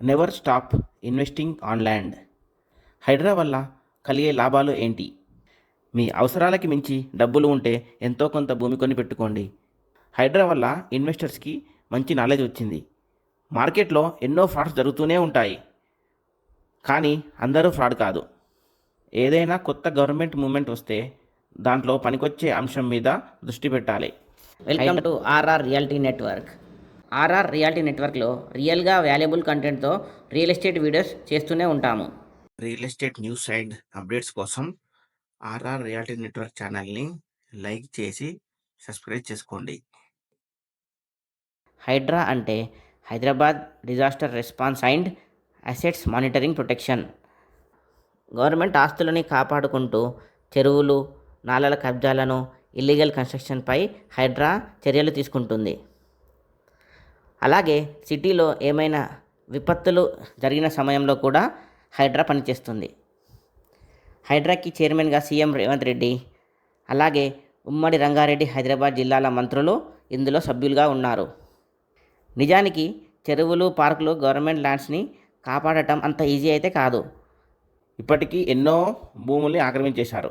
Never stop investing on land. Hydraa వల్ల కలిగే లాభాలు ఏంటి? మీ అవసరాలకి మించి డబ్బులు ఉంటే ఎంతో కొంత భూమి కొని పెట్టుకోండి. హైడ్రా వల్ల ఇన్వెస్టర్స్కి మంచి నాలెడ్జ్ వచ్చింది. మార్కెట్లో ఎన్నో ఫ్రాడ్స్ జరుగుతూనే ఉంటాయి, కానీ అందరూ ఫ్రాడ్ కాదు. ఏదైనా కొత్త గవర్నమెంట్ మూమెంట్ వస్తే దాంట్లో పనికొచ్చే అంశం మీద దృష్టి పెట్టాలి. Welcome to RR Reality Network. RR Reality నెట్వర్క్లో రియల్గా వాల్యుబుల్ కంటెంట్తో రియల్ ఎస్టేట్ వీడియోస్ చేస్తూనే ఉంటాము. Real estate news and updates కోసం ఆర్ఆర్ రియాలిటీ నెట్వర్క్ ఛానల్ని లైక్ చేసి సబ్స్క్రైబ్ చేసుకోండి. హైడ్రా అంటే Hyderabad disaster response and assets monitoring protection. Government ఆస్తులని కాపాడుకుంటూ చెరువులు, నాలల కబ్జాలను, ఇల్లీగల్ కన్స్ట్రక్షన్పై హైడ్రా చర్యలు తీసుకుంటుంది. అలాగే సిటీలో ఏమైనా విపత్తులు జరిగిన సమయంలో కూడా హైడ్రా పనిచేస్తుంది. హైడ్రాకి చైర్మన్గా సీఎం రేవంత్ రెడ్డి, అలాగే ఉమ్మడి రంగారెడ్డి, హైదరాబాద్ జిల్లాల మంత్రులు ఇందులో సభ్యులుగా ఉన్నారు. నిజానికి చెరువులు, పార్కులు, గవర్నమెంట్ ల్యాండ్స్ని కాపాడటం అంత ఈజీ అయితే కాదు. ఇప్పటికీ ఎన్నో భూముల్ని ఆక్రమించేశారు.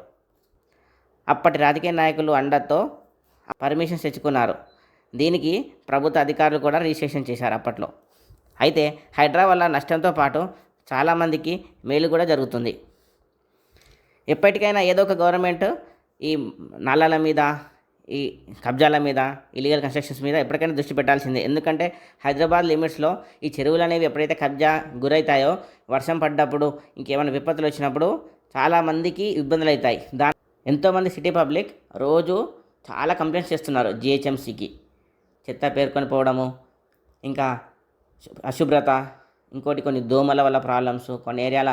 అప్పటి రాజకీయ నాయకులు అండతో పర్మిషన్స్ తెచ్చుకున్నారు. దీనికి ప్రభుత్వ అధికారులు కూడా రిజిస్ట్రేషన్ చేశారు అప్పట్లో. అయితే హైడ్రా వల్ల నష్టంతో పాటు చాలామందికి మేలు కూడా జరుగుతుంది. ఎప్పటికైనా ఏదో ఒక గవర్నమెంట్ ఈ నాలాల మీద, ఈ కబ్జాల మీద, ఇల్లీగల్ కన్స్ట్రక్షన్స్ మీద ఎప్పటికైనా దృష్టి పెట్టాల్సిందే. ఎందుకంటే హైదరాబాద్ లిమిట్స్లో ఈ చెరువులు అనేవి ఎప్పుడైతే కబ్జా గురవుతాయో, వర్షం పడ్డప్పుడు, ఇంకేమైనా విపత్తులు వచ్చినప్పుడు చాలామందికి ఇబ్బందులు అవుతాయి. ఎంతోమంది సిటీ పబ్లిక్ రోజు చాలా కంప్లైంట్స్ చేస్తున్నారు జిహెచ్ఎంసీకి. చెత్త పేర్కొని పోవడము, ఇంకా అశుభ్రత, ఇంకోటి కొన్ని దోమల వల్ల ప్రాబ్లమ్స్, కొన్ని ఏరియాల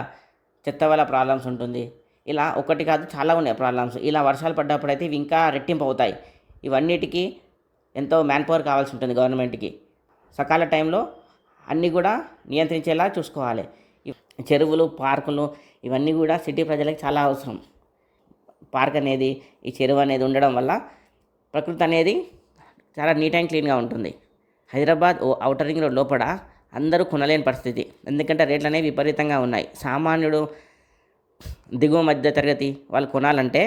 చెత్త వల్ల ప్రాబ్లమ్స్ ఉంటుంది. ఇలా ఒకటి కాదు, చాలా ఉన్నాయి ప్రాబ్లమ్స్. ఇలా వర్షాలు పడ్డప్పుడు అయితే ఇవి ఇంకా రెట్టింపు అవుతాయి. ఇవన్నిటికీ ఎంతో మ్యాన్ పవర్ కావాల్సి ఉంటుంది గవర్నమెంట్కి. సకాల టైంలో అన్నీ కూడా నియంత్రించేలా చూసుకోవాలి. చెరువులు, పార్కులు ఇవన్నీ కూడా సిటీ ప్రజలకు చాలా అవసరం. పార్క్ అనేది, ఈ చెరువు అనేది ఉండడం వల్ల ప్రకృతి అనేది చాలా నీట్ అండ్ క్లీన్గా ఉంటుంది. హైదరాబాద్ ఔటర్ రింగ్ రోడ్ లోపల అందరూ కొనలేని పరిస్థితి. ఎందుకంటే రేట్లు అనేవి విపరీతంగా ఉన్నాయి. సామాన్యుడు, దిగువ మధ్య తరగతి వాళ్ళు కొనాలంటే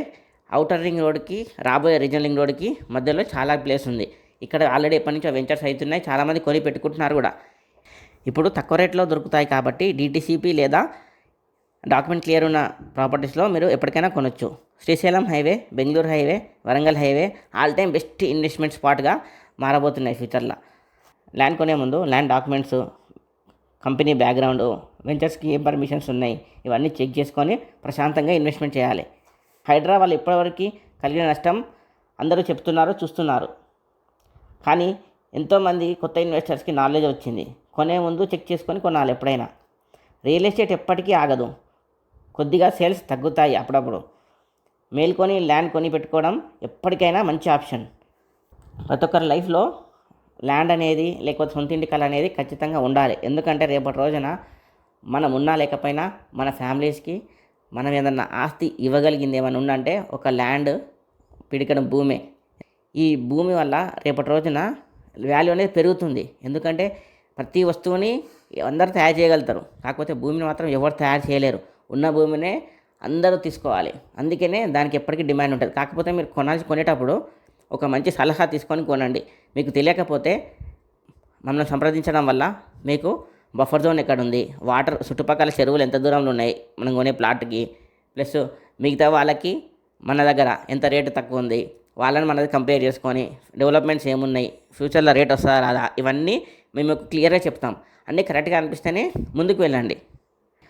ఔటర్ రింగ్ రోడ్కి, రాబోయే రీజనల్ రింగ్ రోడ్కి మధ్యలో చాలా ప్లేస్ ఉంది. ఇక్కడ ఆల్రెడీ ఎప్పటి నుంచో వెంచర్స్ అవుతున్నాయి, చాలామంది కొని పెట్టుకుంటున్నారు కూడా. ఇప్పుడు తక్కువ రేట్లో దొరుకుతాయి కాబట్టి డీటీసీపీ లేదా డాక్యుమెంట్ క్లియర్ ఉన్న ప్రాపర్టీస్లో మీరు ఎప్పటికైనా కొనొచ్చు. Srisailam highway, Bengaluru highway, Warangal highway all time best investment స్పాట్గా మారబోతున్నాయి ఫ్యూచర్లో. ల్యాండ్ కొనే ముందు ల్యాండ్ డాక్యుమెంట్స్, కంపెనీ బ్యాక్గ్రౌండ్, వెంచర్స్కి ఏం పర్మిషన్స్ ఉన్నాయి, ఇవన్నీ చెక్ చేసుకొని ప్రశాంతంగా ఇన్వెస్ట్మెంట్ చేయాలి. హైడ్రా వాళ్ళు ఇప్పటివరకు కలిగిన నష్టం అందరూ చెప్తున్నారు, చూస్తున్నారు. కానీ ఎంతోమంది కొత్త ఇన్వెస్టర్స్కి నాలెడ్జ్ వచ్చింది. కొనే ముందు చెక్ చేసుకొని కొనాలి. ఎప్పుడైనా రియల్ ఎస్టేట్ ఎప్పటికీ ఆగదు. కొద్దిగా సేల్స్ తగ్గుతాయి అప్పుడప్పుడు. మేల్కొని ల్యాండ్ కొని పెట్టుకోవడం ఎప్పటికైనా మంచి ఆప్షన్. ప్రతి ఒక్కరి లైఫ్లో ల్యాండ్ అనేది, లేకపోతే సొంత ఇంటి కళ అనేది ఖచ్చితంగా ఉండాలి. ఎందుకంటే రేపటి రోజున మనం ఉన్నా లేకపోయినా మన ఫ్యామిలీస్కి మనం ఏదన్నా ఆస్తి ఇవ్వగలిగింది ఏమైనా ఉందంటే ఒక ల్యాండ్, పిడికడం భూమే. ఈ భూమి వల్ల రేపటి రోజున వాల్యూ అనేది పెరుగుతుంది. ఎందుకంటే ప్రతి వస్తువుని అందరూ తయారు చేయగలుగుతారు, కాకపోతే భూమిని మాత్రం ఎవరు తయారు చేయలేరు. ఉన్న భూమినే అందరూ తీసుకోవాలి. అందుకనే దానికి ఎప్పటికీ డిమాండ్ ఉంటుంది. కాకపోతే మీరు కొనేటప్పుడు ఒక మంచి సలహా తీసుకొని కొనండి. మీకు తెలియకపోతే మమ్మల్ని సంప్రదించడం వల్ల మీకు బఫర్ జోన్ ఎక్కడుంది, వాటర్ చుట్టుపక్కల చెరువులు ఎంత దూరంలో ఉన్నాయి మనం కొనే ప్లాట్కి, ప్లస్ మిగతా వాళ్ళకి మన దగ్గర ఎంత రేటు తక్కువ ఉంది, వాళ్ళని మనది కంపేర్ చేసుకొని డెవలప్మెంట్స్ ఏమున్నాయి, ఫ్యూచర్లో రేట్ వస్తుందా రాదా, ఇవన్నీ మేము క్లియర్గా చెప్తాం. అన్నీ కరెక్ట్గా అనిపిస్తేనే ముందుకు వెళ్ళండి.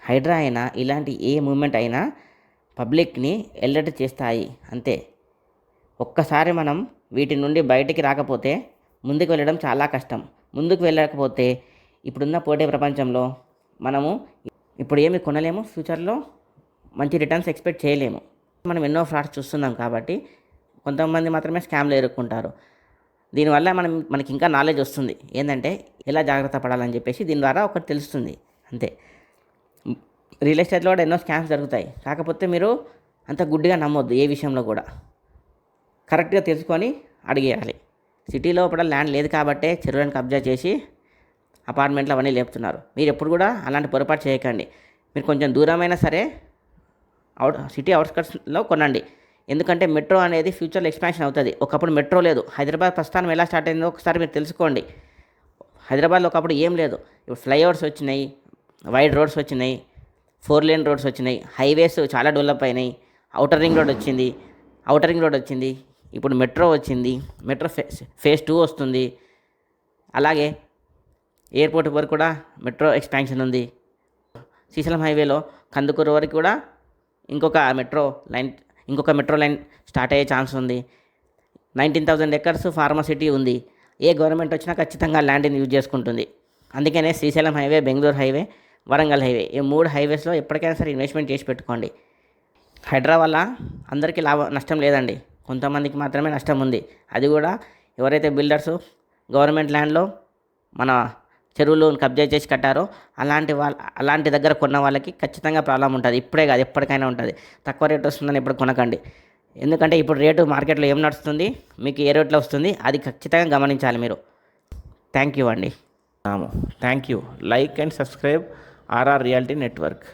హైడ్రా అయినా ఇలాంటి ఏ మూమెంట్ అయినా పబ్లిక్ని ఎలర్ట్ చేస్తాయి అంతే. ఒక్కసారి మనం వీటి నుండి బయటికి రాకపోతే ముందుకు వెళ్ళడం చాలా కష్టం. ముందుకు వెళ్ళకపోతే ఇప్పుడున్న పోటీ ప్రపంచంలో మనము ఇప్పుడు ఏమి కొనలేము, ఫ్యూచర్లో మంచి రిటర్న్స్ ఎక్స్పెక్ట్ చేయలేము. మనం ఎన్నో ఫ్రాడ్స్ చూస్తున్నాం కాబట్టి కొంతమంది మాత్రమే స్కామ్లో ఇరుక్కుంటారు. దీనివల్ల మనకి ఇంకా నాలెడ్జ్ వస్తుంది, ఏంటంటే ఎలా జాగ్రత్త పడాలని చెప్పేసి దీని ద్వారా ఒకటి తెలుస్తుంది అంతే. రియల్ ఎస్టేట్లో కూడా ఎన్నో స్కామ్స్ జరుగుతాయి, కాకపోతే మీరు అంత గుడ్డిగా నమ్మొద్దు. ఏ విషయంలో కూడా కరెక్ట్గా తెలుసుకొని అడిగేయాలి. సిటీ లోపల ల్యాండ్ లేదు కాబట్టే చెరువులను కబ్జా చేసి అపార్ట్మెంట్లు అవన్నీ లేపుతున్నారు. మీరు ఎప్పుడు కూడా అలాంటి పొరపాటు చేయకండి. మీరు కొంచెం దూరమైనా సరే సిటీ అవుట్స్కట్స్లో కొనండి. ఎందుకంటే మెట్రో అనేది ఫ్యూచర్లో ఎక్స్పాన్షన్ అవుతుంది. ఒకప్పుడు మెట్రో లేదు. హైదరాబాద్ ప్రస్థానం ఎలా స్టార్ట్ అయిందో ఒకసారి మీరు తెలుసుకోండి. హైదరాబాద్లో ఒకప్పుడు ఏం లేదు. ఇప్పుడు ఫ్లైఓవర్స్ వచ్చినాయి, వైడ్ రోడ్స్ వచ్చినాయి, 4 లేన్ రోడ్స్ వచ్చినాయి, హైవేస్ చాలా డెవలప్ అయినాయి, ఔటర్ రింగ్ రోడ్ వచ్చింది, ఇప్పుడు మెట్రో వచ్చింది, మెట్రో ఫేజ్ 2 వస్తుంది. అలాగే ఎయిర్పోర్ట్ వరకు కూడా మెట్రో ఎక్స్పాన్షన్ ఉంది. శ్రీశైలం హైవేలో కందుకూరు వరకు కూడా ఇంకొక మెట్రో లైన్ స్టార్ట్ అయ్యే ఛాన్స్ ఉంది. 19,000 ఎకర్స్ ఫార్మసిటీ ఉంది. ఏ గవర్నమెంట్ వచ్చినా ఖచ్చితంగా ల్యాండ్ని యూజ్ చేసుకుంటుంది. అందుకనే Srisailam highway, Bengaluru highway, Warangal highway, ఈ 3 హైవేస్లో ఎప్పటికైనా సరే ఇన్వెస్ట్మెంట్ చేసి పెట్టుకోండి. హైడ్రా వల్ల అందరికీ నష్టం లేదండి. కొంతమందికి మాత్రమే నష్టం ఉంది. అది కూడా ఎవరైతే బిల్డర్స్ గవర్నమెంట్ ల్యాండ్లో మన చెరువులు కబ్జా చేసి కట్టారో అలాంటి దగ్గర కొన్న వాళ్ళకి ఖచ్చితంగా ప్రాబ్లం ఉంటుంది. ఇప్పుడే కాదు, ఎప్పటికైనా ఉంటుంది. తక్కువ రేట్ వస్తుందని ఎప్పుడు కొనకండి. ఎందుకంటే ఇప్పుడు రేటు మార్కెట్లో ఏం నడుస్తుంది, మీకు ఏ రేట్లో వస్తుంది, అది ఖచ్చితంగా గమనించాలి మీరు. థ్యాంక్ యూ అండి. Thank you. Like and subscribe RR reality network.